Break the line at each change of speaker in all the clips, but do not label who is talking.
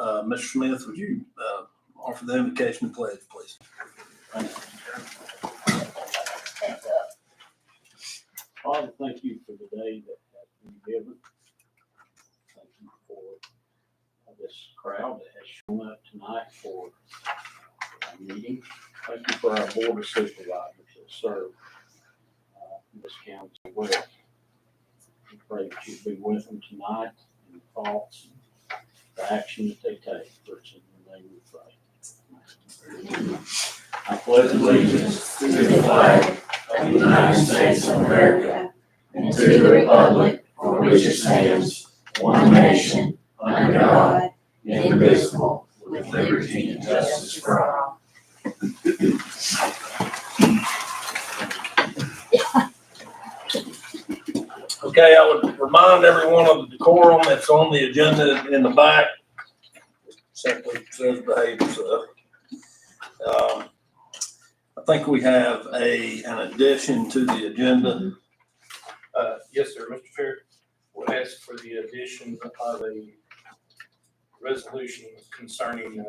Mr. Smith, would you offer the invocation and pledge, please?
Father, thank you for the day that has been given. Thank you for this crowd that has shown up tonight for our meeting. Thank you for our board of supervisors that serve this county as well. We pray that you be with them tonight in the thoughts, the action that they take. For it's in your name we pray. I pledge allegiance
to the flag of the United States of America and to the republic for which it stands, one nation, under God, indivisible, with liberty and justice for all.
Okay, I would remind everyone of the decorum that's on the agenda in the back. Simply says behave yourself. I think we have an addition to the agenda.
Yes, sir, Mr. Chair. We'll ask for the addition of a resolution concerning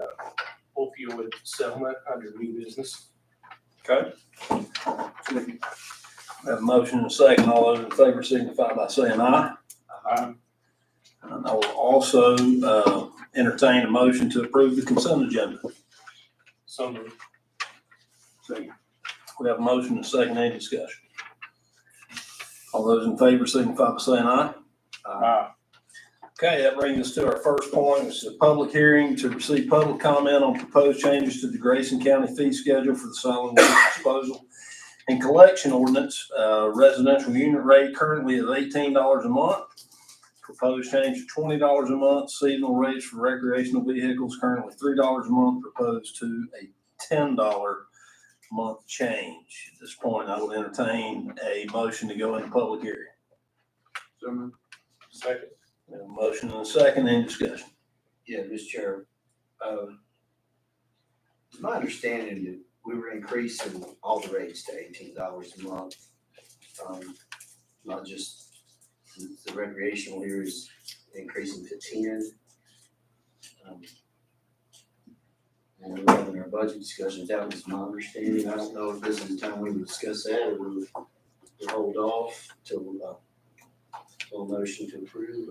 opioid settlement under new business.
Okay. We have a motion and a second. All those in favor signify by saying aye.
Aye.
And I will also entertain a motion to approve the consent agenda.
So moved.
Second. We have a motion and a second. Any discussion? All those in favor signify by saying aye.
Aye.
Okay, that brings us to our first point. It's a public hearing to receive public comment on proposed changes to the Grayson County fee schedule for the solid waste disposal and collection ordinance. Residential unit rate currently is $18 a month. Proposed change to $20 a month. Seasonal rates for recreational vehicles currently $3 a month. Proposed to a $10 a month change. At this point, I will entertain a motion to go into public hearing.
So moved. Second.
We have a motion and a second. Any discussion?
Yeah, Mr. Chair, it's my understanding that we were increasing all the rates to $18 a month. Not just the recreational here is increasing to 10. And we're having our budget discussions. That was my understanding. I don't know if this is the time we would discuss that or we would hold off till a motion to approve.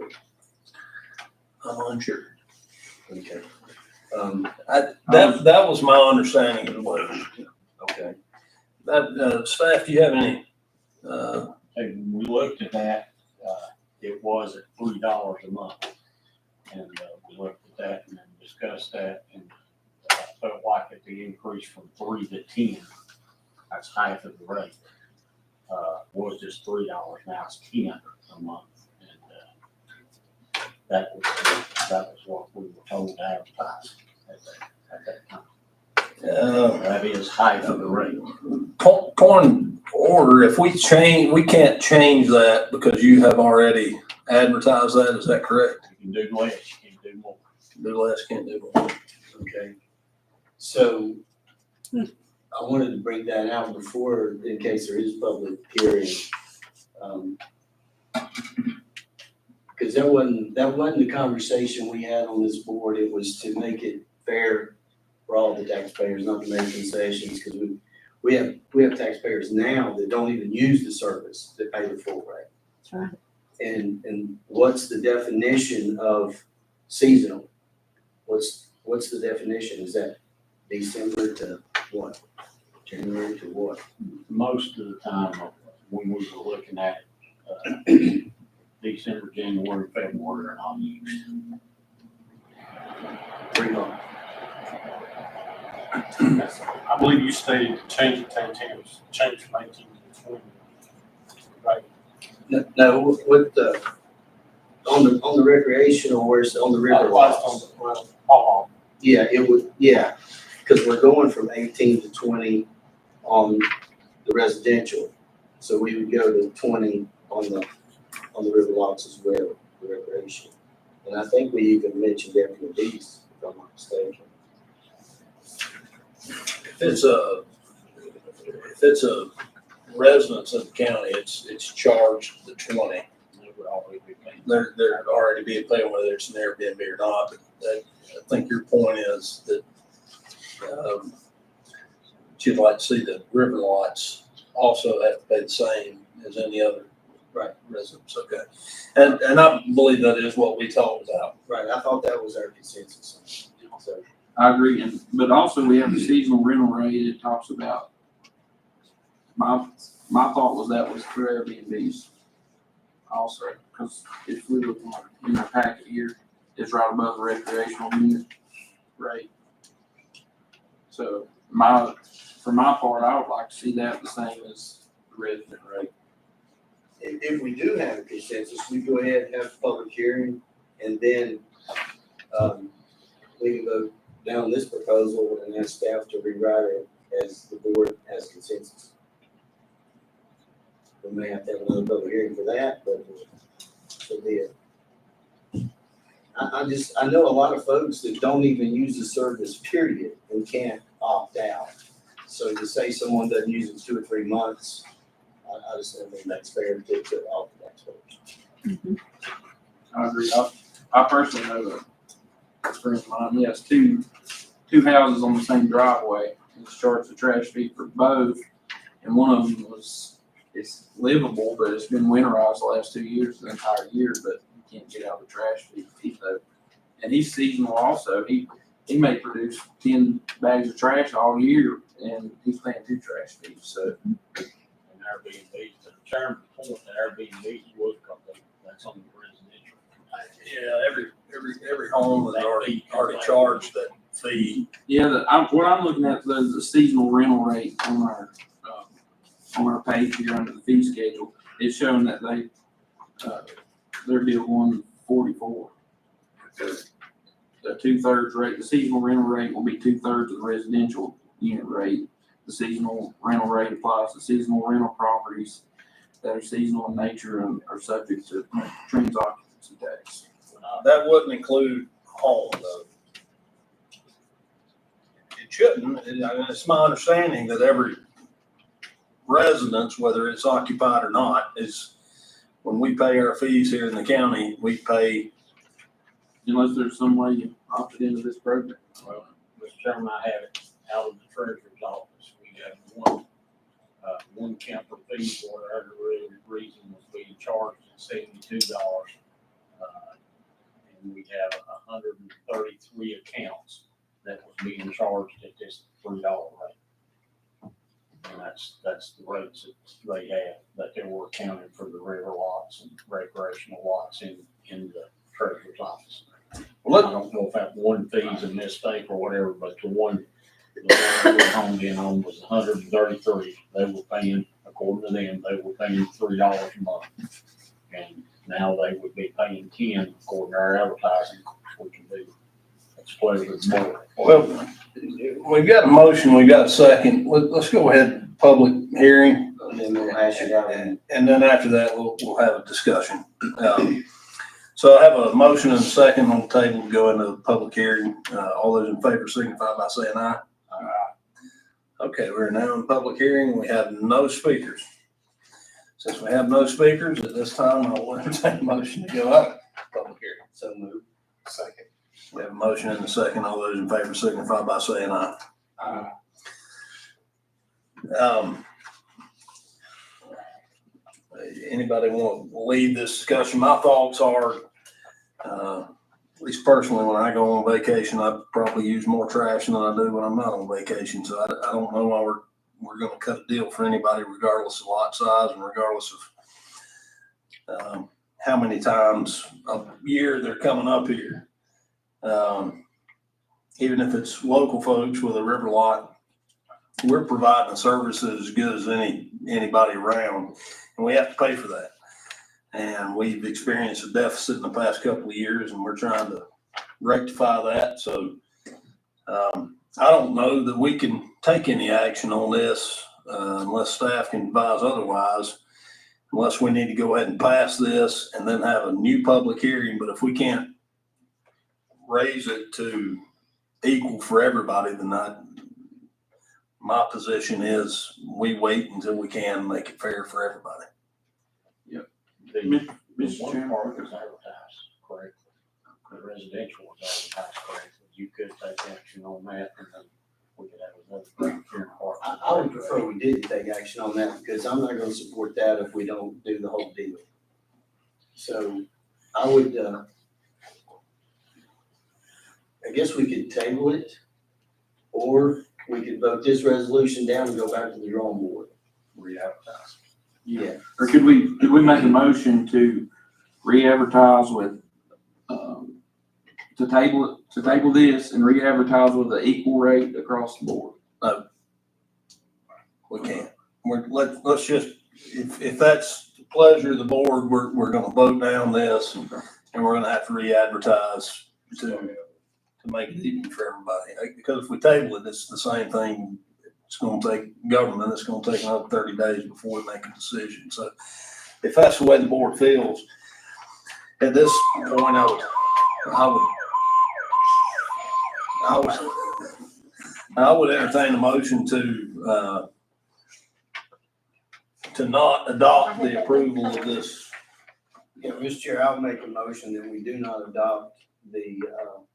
I'm unsure.
Okay.
That was my understanding as well.
Okay.
Staff, do you have any?
Hey, when we looked at that, it was at $3 a month. And we looked at that and then discussed that and felt like at the increase from 3 to 10, that's half of the rate, was just $3, now it's 10 a month. And that was what we were told to advertise at that time. That is half of the rate.
Point order, if we can't change that because you have already advertised that, is that correct?
You can do less, you can't do more.
Do less, can't do more.
Okay. So I wanted to bring that out before, in case there is public hearing. Because that wasn't the conversation we had on this board. It was to make it fair for all the taxpayers, not to make concessions, because we have taxpayers now that don't even use the service that pay the full rate.
That's right.
And what's the definition of seasonal? What's the definition? Is that December to what? January to what?
Most of the time when we were looking at December, January, February are not used.
3 months.
I believe you stated to change it to 18, it was changed from 18 to 20. Right.
No, with the, on the recreational, where's on the river lots? Yeah, it would, yeah, because we're going from 18 to 20 on the residential. So we would go to 20 on the river lots as well, the recreation. And I think we even mentioned F&Ds, if I'm not mistaken.
If it's a residence of the county, it's charged the 20.
They would already be paying.
They're already being paid whether it's an Airbnb or not, but I think your point is that, you'd like to see the river lots also have to pay the same as any other residents, okay? And I believe that is what we talked about.
Right, I thought that was our consensus. So,
I agree, but also we have the seasonal rental rate. It talks about, my thought was that was for Airbnbs also, because if we look in our packet here, it's right above the recreational unit rate. So for my part, I would like to see that the same as the resident rate.
if we do have a consensus, we go ahead and have a public hearing, and then, we can go down this proposal and ask staff to rewrite it as the board has consensus. We may have to have another public hearing for that, but so be it. I know a lot of folks that don't even use the service, period, and can't opt out. So to say someone doesn't use it 2 or 3 months, I just don't think that's fair to opt out.
I agree. I personally know that a friend of mine, he has two houses on the same driveway. He's charged a trash fee for both, and one of them it's livable, but it's been winterized the last 2 years, the entire year, but you can't get out the trash fee though. And he's seasonal also. He may produce 10 bags of trash all year, and he's paying 2 trash fees. So,
And Airbnb, the term point that Airbnb was complete, that's on the residential.
Yeah, every home has already charged that fee.
yeah, what I'm looking at is the seasonal rental rate on our page here under the fee schedule. It's showing that they're bill 144. The 2/3 rate, the seasonal rental rate will be 2/3 of the residential unit rate. The seasonal rental rate applies to seasonal rental properties that are seasonal in nature and are subject to trans occupancy tax.
That wouldn't include home though. It shouldn't. I mean, it's my understanding that every residence, whether it's occupied or not, is, when we pay our fees here in the county, we pay.
Unless there's some way you opted into this program.
Well, Mr. Chairman, I have it out of the treasurer's office. We have one camper fee for whatever reason was being charged at $72. And we have 133 accounts that was being charged at this $3 rate. And that's the rates that they have, that they were accounting for the river lots and recreational lots in the treasurer's office.
Well,
I don't know if that one fee's a mistake or whatever, but the one that we homed in on was 133. They were paying, according to them, they were paying $3 a month. And now they would be paying 10 according to our advertising, which can be explosive more.
Well, we've got a motion, we've got a second. Let's go ahead, public hearing.
And then we'll hash it out.
And then after that, we'll have a discussion. So I have a motion and a second on the table to go into the public hearing. All those in favor signify by saying aye. Aye. Okay, we're now in public hearing. We have no speakers. Since we have no speakers at this time, I will entertain a motion to go out of public hearing.
So move.
Second. We have a motion and a second. All those in favor signify by saying aye.
Aye.
Anybody want to lead this discussion? My thoughts are, at least personally, when I go on vacation, I probably use more trash than I do when I'm not on vacation. So I don't know why we're going to cut a deal for anybody, regardless of lot size and regardless of how many times a year they're coming up here. Even if it's local folks with a river lot, we're providing a service that is as good as anybody around, and we have to pay for that. And we've experienced a deficit in the past couple of years, and we're trying to rectify that. So I don't know that we can take any action on this unless staff can advise otherwise, unless we need to go ahead and pass this and then have a new public hearing. But if we can't raise it to equal for everybody, then my position is we wait until we can make it fair for everybody.
The
Mr.
one
Chairman.
part was advertised correctly. The residential was advertised correctly. you could take action on that, and then we could have another public hearing part.
I would prefer we did take action on that, because I'm not gonna support that if we don't do the whole deal. So I would, I guess we could table it, or we could vote this resolution down and go back to the drawing board.
Re-advertise.
Yeah.
Or could we make a motion to re-advertise with, to table this and re-advertise with an equal rate across the board?
We can't. Let's just, if that's the pleasure of the board, we're gonna vote down this and we're gonna have to re-advertise to make it even for everybody. Because if we table it, it's the same thing. It's gonna take government, it's gonna take another 30 days before we make a decision. So if that's the way the board feels, at this point, I would entertain a motion to not adopt the approval of this.
Yeah, Mr. Chair, I'll make a motion that we do not adopt the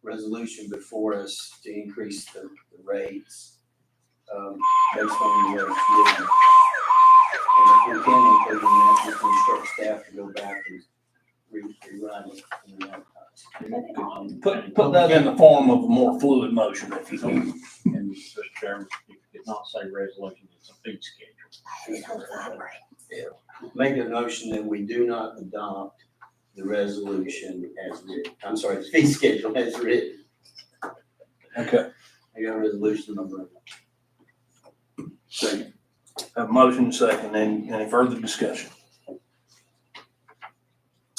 resolution before us to increase the rates based on the way it's written. And if we can include in that, we can instruct staff to go back and rewrite it and re-advertise.
Put that in the form of a more fluid motion, if you can.
And Mr. Chairman, you could not say resolution, it's a fee schedule.
Make a motion that we do not adopt the resolution as written. I'm sorry, the fee schedule as written.
Okay.
I got a resolution number.
Second. Have a motion second. Any further discussion?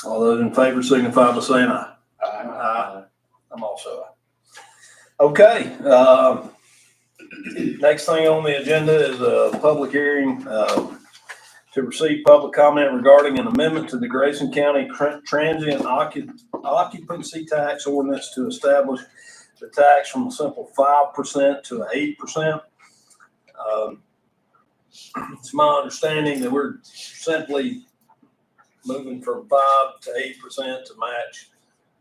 All those in favor signify by saying aye. Aye. I'm also aye. Okay, next thing on the agenda is a public hearing, to receive public comment regarding an amendment to the Grayson County Transient Occupancy Tax Ordinance to establish the tax from a simple 5% to 8%. It's my understanding that we're simply moving from 5 to 8% to match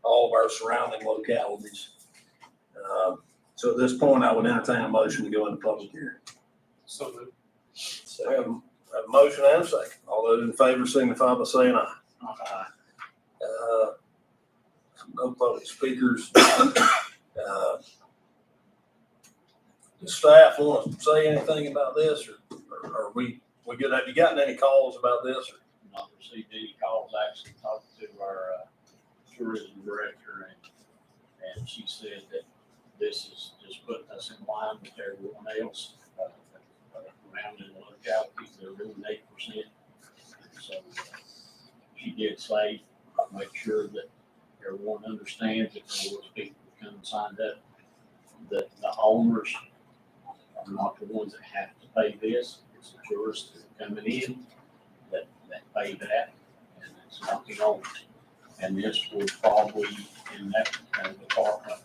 all of our surrounding localities. So at this point, I would entertain a motion to go into public hearing.
So moved.
So I have a motion and a second. All those in favor signify by saying aye.
Aye.
No public speakers. Does staff want to say anything about this, or are we good? Have you gotten any calls about this?
Not received any calls. Actually talked to our tourism director, and she said that this is just putting us in line with everyone else around in the localities. They're doing 8%. So she did say, make sure that everyone understands that there was people who come and signed up, that the owners are not the ones that have to pay this. It's the tourists that are coming in that pay that, and it's not the owners. And this would probably, in that kind of department,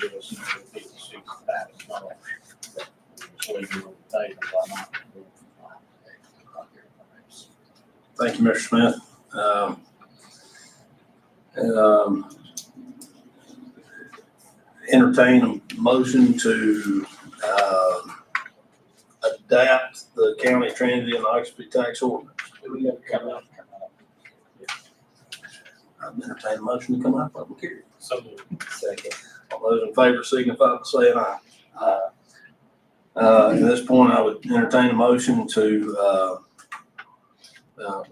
give us another $56,000 that was leaving on the table by not doing it.
Thank you, Mr. Smith. Entertain a motion to adapt the county transient occupancy tax ordinance.
Do we have to come out?
I've entertained a motion to come out of public hearing.
So moved.
Second.
All those in favor signify by saying aye. At this point, I would entertain a motion to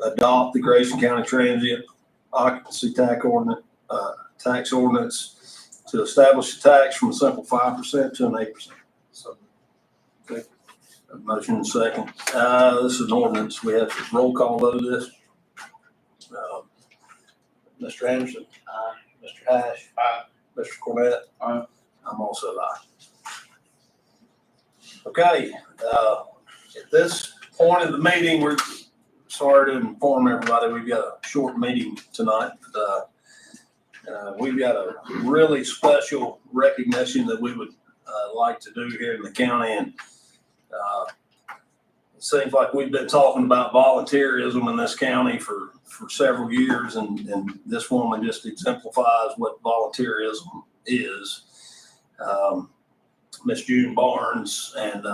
adopt the Grayson County Transient Occupancy tax ordinance to establish the tax from a simple 5% to an 8%.
So
Okay. A motion and second. This is an ordinance. We have to roll call vote this. Mr. Anderson? Aye. Mr. Hash?
Aye.
Mr. Cornett?
Aye.
I'm also aye. Okay, at this point of the meeting, we're sorry to inform everybody, we've got a short meeting tonight. We've got a really special recognition that we would like to do here in the county, and it seems like we've been talking about volunteerism in this county for several years, and this woman just exemplifies what volunteerism is. Miss June Barnes, and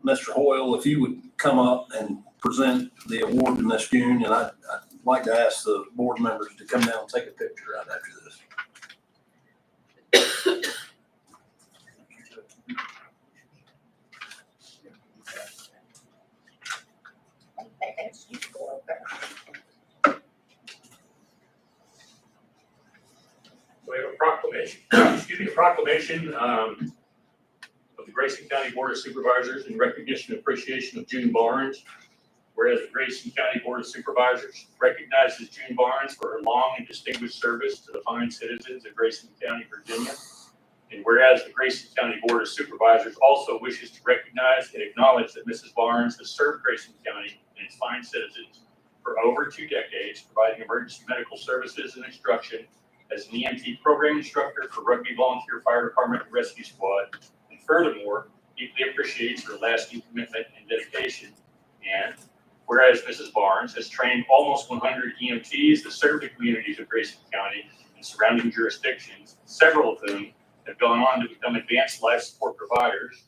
Mr. Hoyle, if you would come up and present the award to Miss June, and I'd like to ask the board members to come down and take a picture right after this.
We have a proclamation, a proclamation of the Grayson County Board of Supervisors in recognition and appreciation of June Barnes. Whereas the Grayson County Board of Supervisors recognizes June Barnes for her long and distinguished service to the fine citizens of Grayson County, Virginia. And whereas the Grayson County Board of Supervisors also wishes to recognize and acknowledge that Mrs. Barnes has served Grayson County and its fine citizens for over 2 decades, providing emergency medical services and instruction as an EMT program instructor for Rugby Volunteer Fire Department and Rescue Squad, and furthermore, deeply appreciates her lasting commitment and dedication. And whereas Mrs. Barnes has trained almost 100 EMTs to serve the communities of Grayson County and surrounding jurisdictions, several of whom have gone on to become advanced life support providers.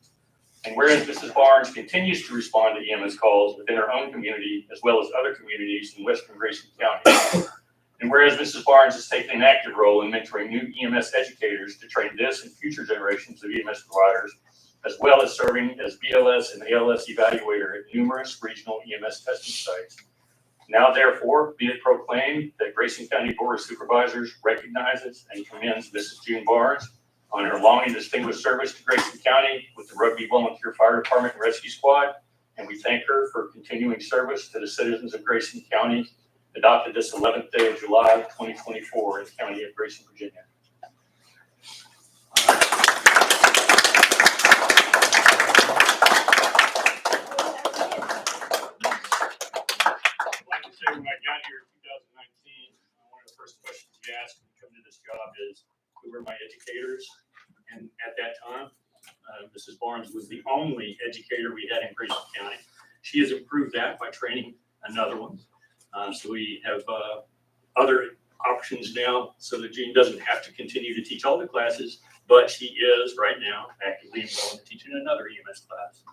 And whereas Mrs. Barnes continues to respond to EMS calls within her own community as well as other communities in Western Grayson County. And whereas Mrs. Barnes has taken an active role in mentoring new EMS educators to train this and future generations of EMS providers, as well as serving as BLS and ALS evaluator at numerous regional EMS testing sites. Now, therefore, be it proclaimed that Grayson County Board of Supervisors recognizes and commends Mrs. June Barnes on her long and distinguished service to Grayson County with the Rugby Volunteer Fire Department and Rescue Squad, and we thank her for continuing service to the citizens of Grayson County, adopted this 11th day of July, 2024 in the County of Grayson, Virginia. When I got here in 2019, one of the first questions we asked when we come to this job is, who were my educators? And at that time, Mrs. Barnes was the only educator we had in Grayson County. She has improved that by training another one. So we have other options now so that Jean doesn't have to continue to teach all the classes, but she is right now actively involved in teaching another EMS class,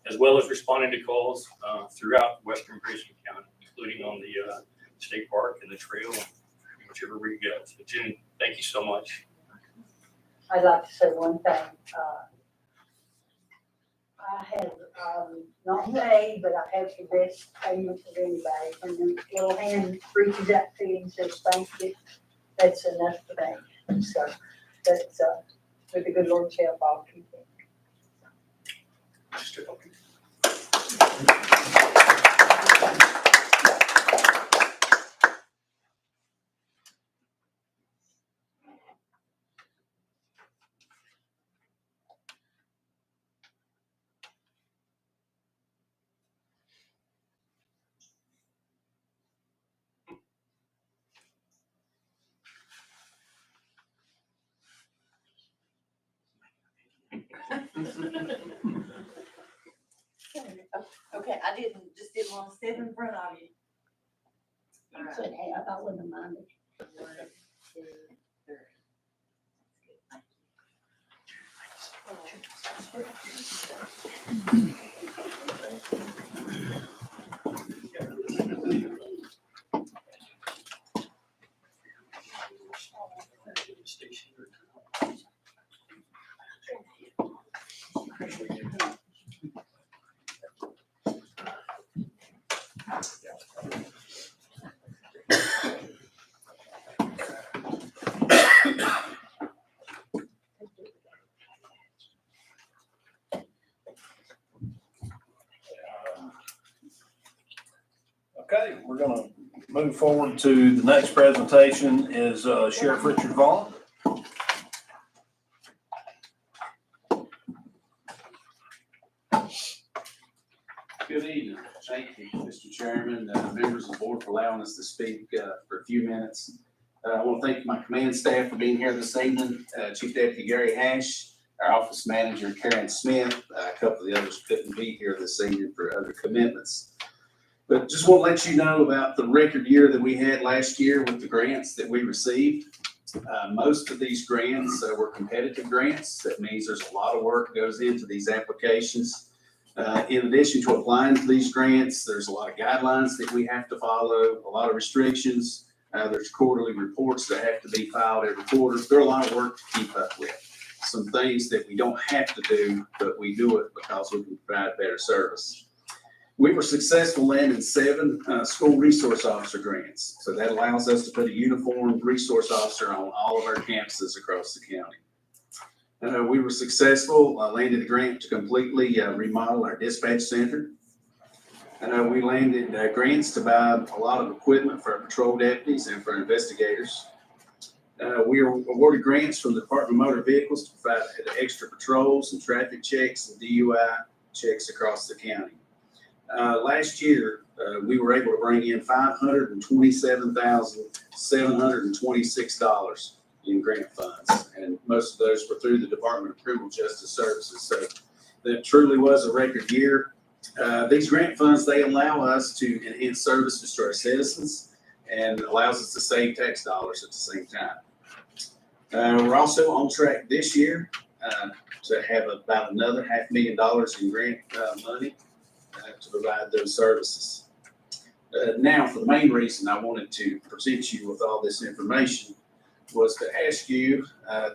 as well as responding to calls throughout Western Grayson County, including on the state park and the trail, whichever we go. So Jen, thank you so much.
I'd like to say one thing. I have not paid, but I have the best payment of anybody. And the little hand reaches out to you and says, thank you. That's enough for me. So that's, with the good Lord's help, I'll keep it.
Okay, I didn't want to sit in front of you.
You said, hey, I wouldn't have minded.
1, 2, 3.
Okay, we're gonna move forward to the next presentation is Sheriff Richard Vaughan.
Good evening. Thank you, Mr. Chairman, members of the board for allowing us to speak for a few minutes. I want to thank my command staff for being here this evening. Chief Deputy Gary Hash, our office manager Karen Smith, a couple of the others couldn't be here this evening for other commitments. But just want to let you know about the record year that we had last year with the grants that we received. Most of these grants were competitive grants. That means there's a lot of work goes into these applications. In addition to applying to these grants, there's a lot of guidelines that we have to follow, a lot of restrictions. There's quarterly reports that have to be filed every quarter. There's a lot of work to keep up with. Some things that we don't have to do, but we do it because we can provide better service. We were successful landing 7 school resource officer grants. So that allows us to put a uniformed resource officer on all of our campuses across the county. We were successful, landed a grant to completely remodel our dispatch center. We landed grants to buy a lot of equipment for our patrol deputies and for investigators. We were awarded grants from the Department of Motor Vehicles to provide extra patrols and traffic checks and DUI checks across the county. Last year, we were able to bring in $527,726 in grant funds, and most of those were through the Department of Criminal Justice Services. So that truly was a record year. These grant funds, they allow us to enhance services to our citizens and allows us to save tax dollars at the same time. We're also on track this year to have about another $500,000 in grant money to provide those services. Now, for the main reason I wanted to present you with all this information was to ask you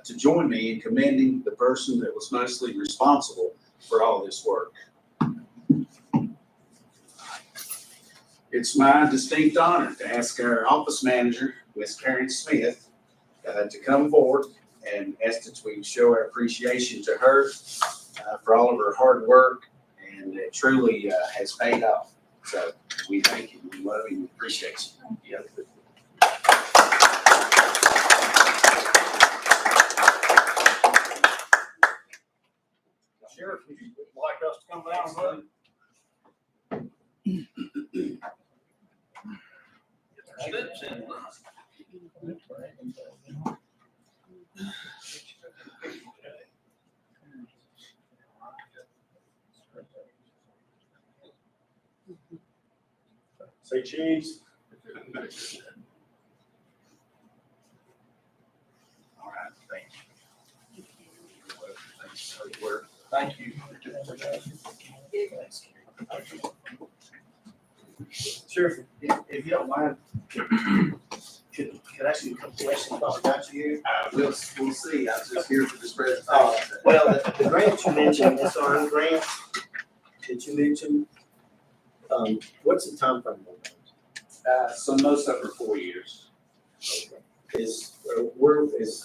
to join me in commending the person that was mostly responsible for all this work. It's my distinct honor to ask our office manager, Ms. Karen Smith, to come forward and ask that we show our appreciation to her for all of her hard work, and it truly has paid off. So we thank you, we love you, we appreciate you.
Sheriff, would you like us to come down, bud? Get their steps in.
Say cheese.
All right, thank you. Thank you.
Sheriff, if you don't mind, could I ask you a couple questions while I got you here?
We'll see. I was just here for this presentation.
Well, the grants you mentioned, SRM grants that you mentioned, what's the time frame on those?
So most of them are 4 years.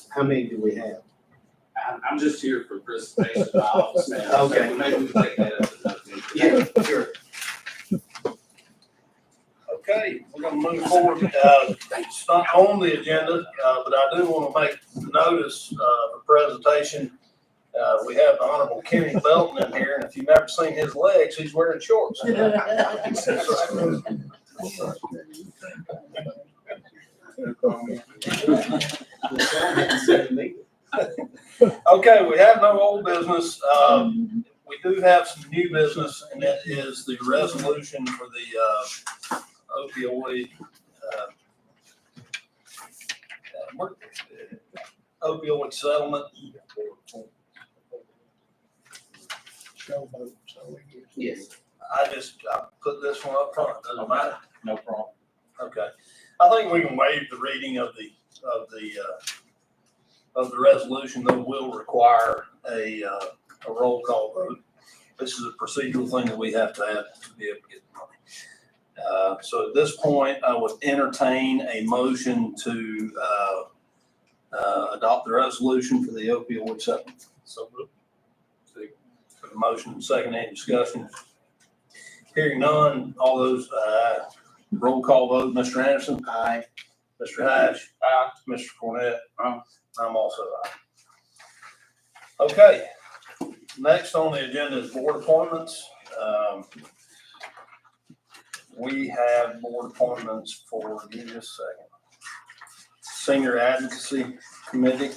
How many do we have?
I'm just here for presentation of my office manager.
Okay.
So maybe we can take that up another meeting.
Yeah, sure.
Okay, we're gonna move forward. It's not on the agenda, but I do want to make notice of a presentation. We have the Honorable Kenny Belton in here, and if you've never seen his legs, he's wearing shorts. Okay, we have no old business. We do have some new business, and that is the resolution for the opioid settlement.
Yes.
I put this one up front, doesn't matter.
No problem.
Okay, I think we can waive the reading of the resolution, though will require a roll call vote. This is a procedural thing that we have to have to be able to get the money. So at this point, I would entertain a motion to adopt the resolution for the opioid settlement. So moved. For the motion, second, any discussion? Hearing none, all those, roll call vote, Mr. Anderson? Aye. Mr. Hatch? Aye. Mr. Cornett? Aye. I'm also aye. Okay, next on the agenda is board appointments. We have board appointments for, give me just a second. Senior Advocacy Committee.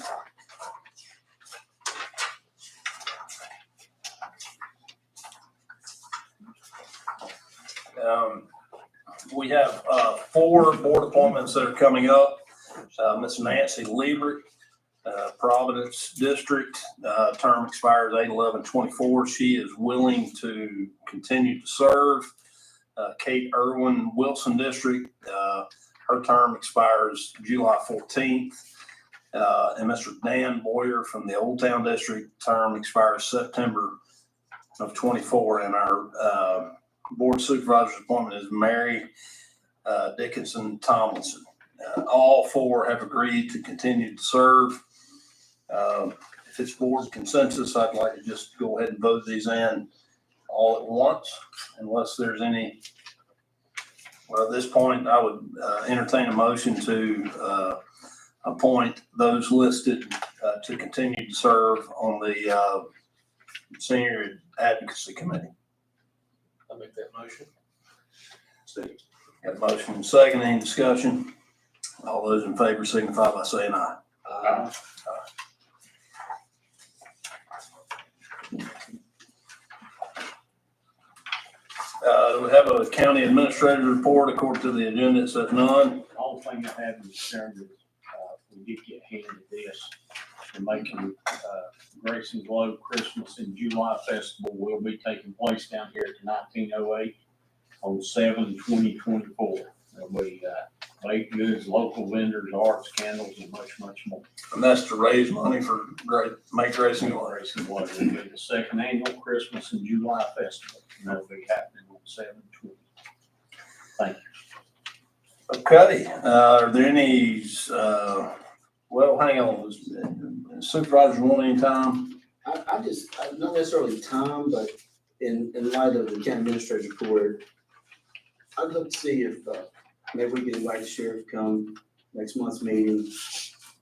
We have 4 board appointments that are coming up. Ms. Nancy Lieber, Providence District, term expires 8/11/24. She is willing to continue to serve. Kate Irwin, Wilson District, her term expires July 14th. And Mr. Dan Boyer from the Old Town District, term expires September of 24. And our Board of Supervisors appointment is Mary Dickinson Tomlinson. All four have agreed to continue to serve. If it's board consensus, I'd like to just go ahead and vote these in all at once, unless there's any. Well, at this point, I would entertain a motion to appoint those listed to continue to serve on the Senior Advocacy Committee.
I'll make that motion.
Got a motion and second. Any discussion? All those in favor signify by saying aye.
Aye.
We have a county administrator report. According to the agenda, it says none.
The whole thing I have in concern is, we did get handed this. We're making, Grace and Glow Christmas in July Festival will be taking place down here at 1908 on 7/20/24. There'll be, baked goods, local vendors, arts, candles, and much, much more.
And that's to raise money for Make Grace and Glow.
Grace and Glow will be the second annual Christmas in July Festival, and that'll be happening on 7/20. Thank you.
Okay, are there any, well, hang on, supervisors want any time?
I not necessarily time, but in light of the county administrator's report, I'd love to see if, maybe we can invite the sheriff to come next month's meeting,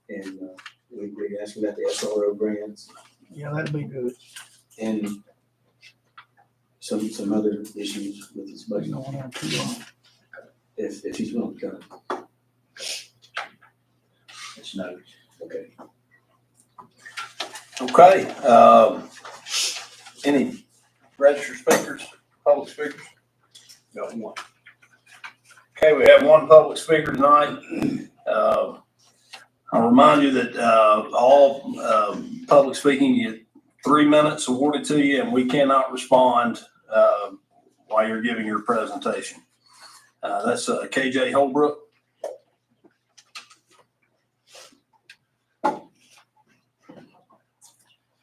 and, we can ask him about the SRO grants
Yeah, that'd be good.
and some other issues with his
You
budget,
don't want to have too long.
if he's willing to come.
It's noted.
Okay.
Okay, any registered speakers, public speakers?
Got one.
Okay, we have one public speaker tonight. I'll remind you that all public speaking, you get 3 minutes awarded to you, and we cannot respond while you're giving your presentation. That's KJ Holbrook.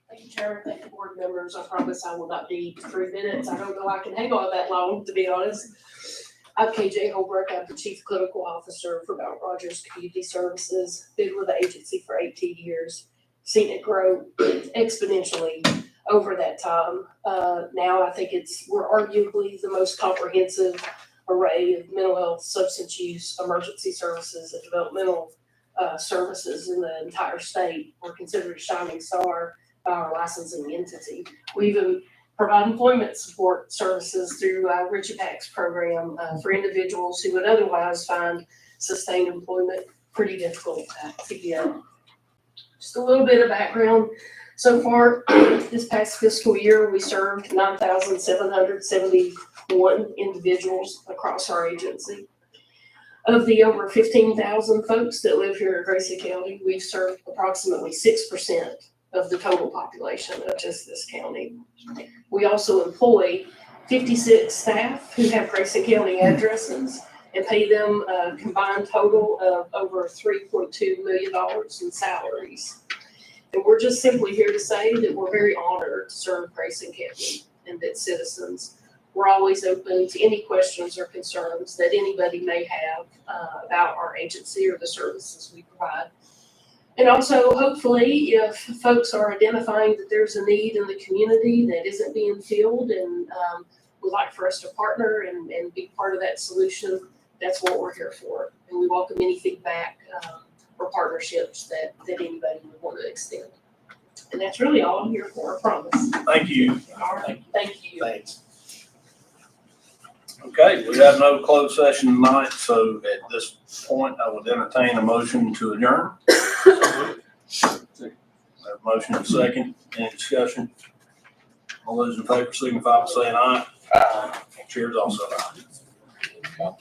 Thank you, Chair. Thank you, board members. I promise I will not be 3 minutes. I don't know I can hang on that long, to be honest. I'm KJ Holbrook. I'm the Chief Clinical Officer for Mount Rogers Community Services. Been with the agency for 18 years. Seen it grow exponentially over that time. Now I think we're arguably the most comprehensive array of mental health, substance use, emergency services, and developmental services in the entire state. We're considered a shining star by our licensing entity. We even provide employment support services through Richie Pack's program for individuals who would otherwise find sustained employment pretty difficult to get. Just a little bit of background. So far, this past fiscal year, we served 9,771 individuals across our agency. Of the over 15,000 folks that live here in Gracie County, we've served approximately 6% of the total population of just this county. We also employ 56 staff who have Gracie County addresses and pay them a combined total of over $3.2 million in salaries. And we're just simply here to say that we're very honored to serve Gracie County and that citizens, we're always open to any questions or concerns that anybody may have about our agency or the services we provide. And also, hopefully, if folks are identifying that there's a need in the community that isn't being filled and would like for us to partner and be part of that solution, that's what we're here for. And we welcome any feedback or partnerships that anybody would want to extend. And that's really all I'm here for, I promise.
Thank you.
All right, thank you.
Thanks. Okay, we have no closed session tonight, so at this point, I would entertain a motion to adjourn. Have a motion and a second. Any discussion? All those in favor signify by saying aye. Aye. Cheers also. Aye.